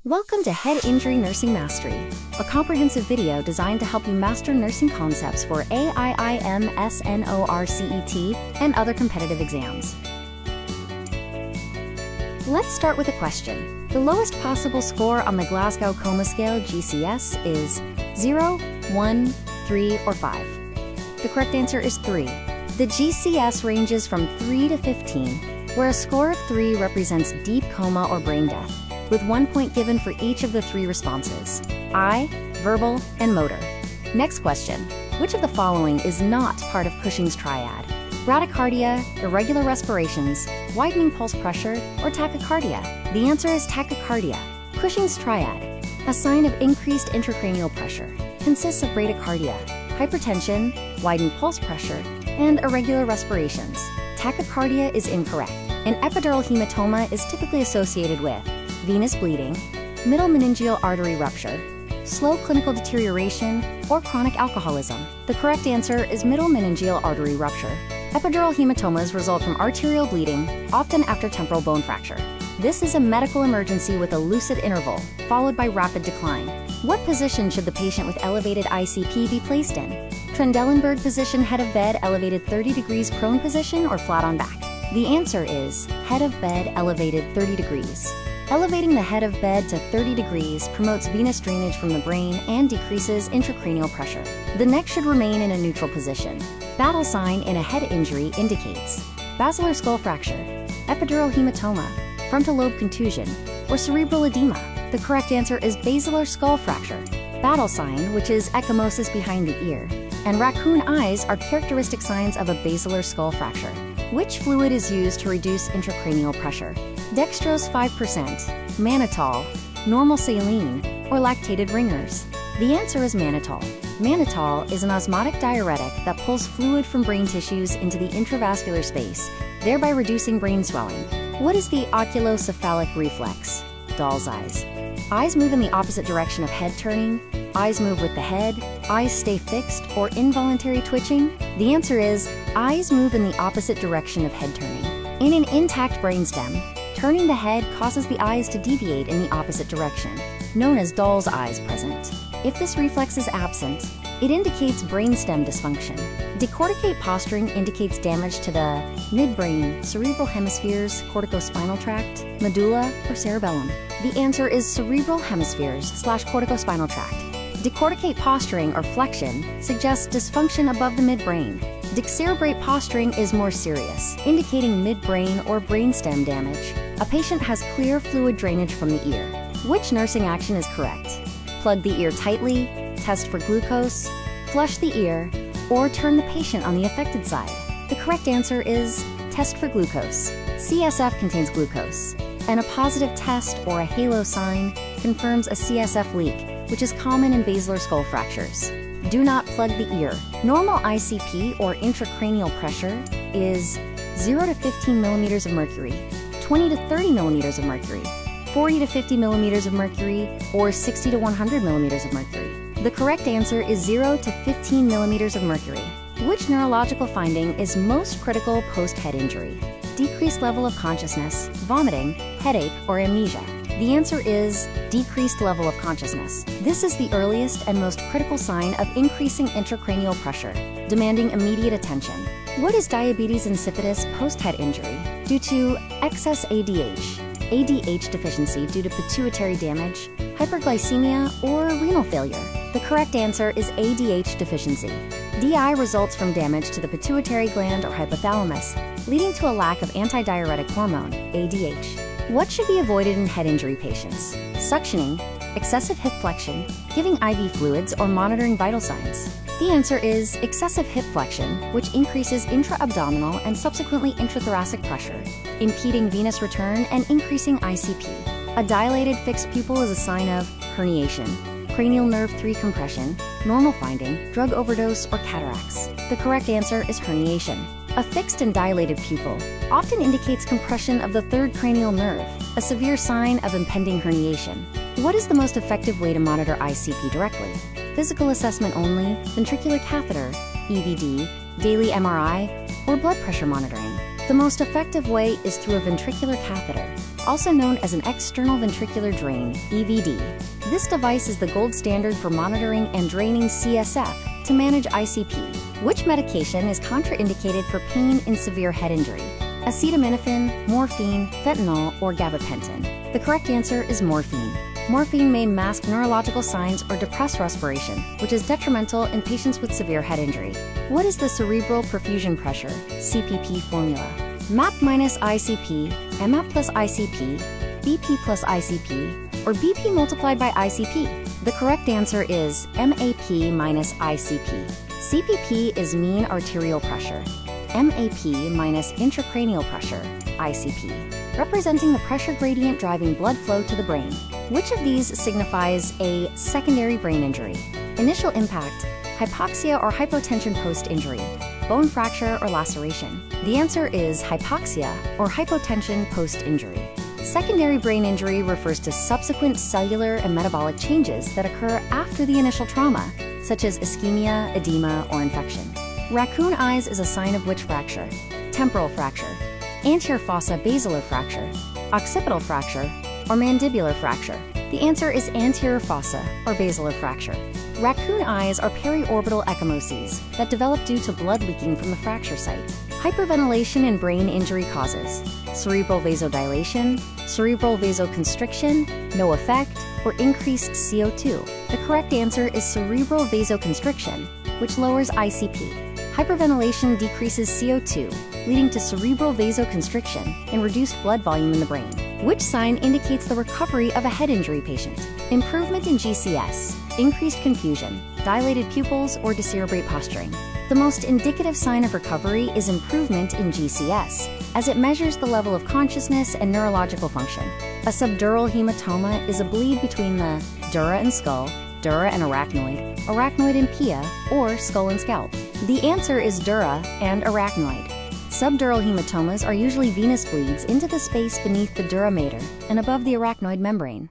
Welcome to Head Injury Nursing Mastery, a comprehensive video designed to help you master nursing concepts for AIIMS, NORCET, and other competitive exams. Let's start with a question. The lowest possible score on the Glasgow Coma Scale, GCS, is 0, 1, 3, or 5. The correct answer is 3. The GCS ranges from 3 to 15, where a score of 3 represents deep coma or brain death, with 1 point given for each of the 3 responses: eye, verbal, and motor. Next question. Which of the following is not part of Cushing's triad? Bradycardia, irregular respirations, widening pulse pressure, or tachycardia? The answer is tachycardia. Cushing's triad, a sign of increased intracranial pressure, consists of bradycardia, hypertension, widened pulse pressure, and irregular respirations. Tachycardia is incorrect. An epidural hematoma is typically associated with venous bleeding, middle meningeal artery rupture, slow clinical deterioration, or chronic alcoholism. The correct answer is middle meningeal artery rupture. Epidural hematomas result from arterial bleeding, often after temporal bone fracture. This is a medical emergency with a lucid interval, followed by rapid decline. What position should the patient with elevated ICP be placed in? Trendelenburg position, head of bed, elevated 30 degrees, prone position, or flat on back? The answer is head of bed, elevated 30 degrees. Elevating the head of bed to 30 degrees promotes venous drainage from the brain and decreases intracranial pressure. The neck should remain in a neutral position. Battle sign in a head injury indicates basilar skull fracture, epidural hematoma, frontal lobe contusion, or cerebral edema. The correct answer is basilar skull fracture. Battle sign, which is ecchymosis behind the ear, and raccoon eyes are characteristic signs of a basilar skull fracture. Which fluid is used to reduce intracranial pressure? Dextrose 5%, mannitol, normal saline, or lactated ringers? The answer is mannitol. Mannitol is an osmotic diuretic that pulls fluid from brain tissues into the intravascular space, thereby reducing brain swelling. What is the oculocephalic reflex? Doll's eyes. Eyes move in the opposite direction of head turning, eyes move with the head, eyes stay fixed, or involuntary twitching? The answer is eyes move in the opposite direction of head turning. In an intact brainstem, turning the head causes the eyes to deviate in the opposite direction, known as doll's eyes present. If this reflex is absent, it indicates brainstem dysfunction. Decorticate posturing indicates damage to the midbrain, cerebral hemispheres, corticospinal tract, medulla, or cerebellum. The answer is cerebral hemispheres/corticospinal tract. Decorticate posturing or flexion suggests dysfunction above the midbrain. Decerebrate posturing is more serious, indicating midbrain or brainstem damage. A patient has clear fluid drainage from the ear. Which nursing action is correct? Plug the ear tightly, test for glucose, flush the ear, or turn the patient on the affected side. The correct answer is test for glucose. CSF contains glucose, and a positive test or a halo sign confirms a CSF leak, which is common in basilar skull fractures. Do not plug the ear. Normal ICP or intracranial pressure is 0 to 15 millimeters of mercury, 20 to 30 millimeters of mercury, 40 to 50 millimeters of mercury, or 60 to 100 millimeters of mercury. The correct answer is 0 to 15 millimeters of mercury. Which neurological finding is most critical post-head injury? Decreased level of consciousness, vomiting, headache, or amnesia? The answer is decreased level of consciousness. This is the earliest and most critical sign of increasing intracranial pressure, demanding immediate attention. What is diabetes insipidus post-head injury? Due to excess ADH, ADH deficiency due to pituitary damage, hyperglycemia, or renal failure? The correct answer is ADH deficiency. DI results from damage to the pituitary gland or hypothalamus, leading to a lack of antidiuretic hormone, ADH. What should be avoided in head injury patients? Suctioning, excessive hip flexion, giving IV fluids, or monitoring vital signs? The answer is excessive hip flexion, which increases intra-abdominal and subsequently intrathoracic pressure, impeding venous return and increasing ICP. A dilated fixed pupil is a sign of herniation, cranial nerve 3 compression, normal finding, drug overdose, or cataracts. The correct answer is herniation. A fixed and dilated pupil often indicates compression of the 3rd cranial nerve, a severe sign of impending herniation. What is the most effective way to monitor ICP directly? Physical assessment only, ventricular catheter, EVD, daily MRI, or blood pressure monitoring? The most effective way is through a ventricular catheter, also known as an external ventricular drain, EVD. This device is the gold standard for monitoring and draining CSF to manage ICP. Which medication is contraindicated for pain in severe head injury? Acetaminophen, morphine, fentanyl, or gabapentin? The correct answer is morphine. Morphine may mask neurological signs or depress respiration, which is detrimental in patients with severe head injury. What is the cerebral perfusion pressure, CPP formula? MAP minus ICP, MAP plus ICP, BP plus ICP, or BP multiplied by ICP? The correct answer is MAP minus ICP. CPP is mean arterial pressure. MAP minus intracranial pressure, ICP, representing the pressure gradient driving blood flow to the brain. Which of these signifies a secondary brain injury? Initial impact, hypoxia or hypotension post-injury, bone fracture or laceration? The answer is hypoxia or hypotension post-injury. Secondary brain injury refers to subsequent cellular and metabolic changes that occur after the initial trauma, such as ischemia, edema, or infection. Raccoon eyes is a sign of which fracture? Temporal fracture, anterior fossa basilar fracture, occipital fracture, or mandibular fracture? The answer is anterior fossa or basilar fracture. Raccoon eyes are periorbital ecchymoses that develop due to blood leaking from the fracture site. Hyperventilation in brain injury causes cerebral vasodilation, cerebral vasoconstriction, no effect, or increased CO2. The correct answer is cerebral vasoconstriction, which lowers ICP. Hyperventilation decreases CO2, leading to cerebral vasoconstriction and reduced blood volume in the brain. Which sign indicates the recovery of a head injury patient? Improvement in GCS, increased confusion, dilated pupils, or decerebrate posturing? The most indicative sign of recovery is improvement in GCS, as it measures the level of consciousness and neurological function. A subdural hematoma is a bleed between the dura and skull, dura and arachnoid, arachnoid and pia, or skull and scalp. The answer is dura and arachnoid. Subdural hematomas are usually venous bleeds into the space beneath the dura mater and above the arachnoid membrane.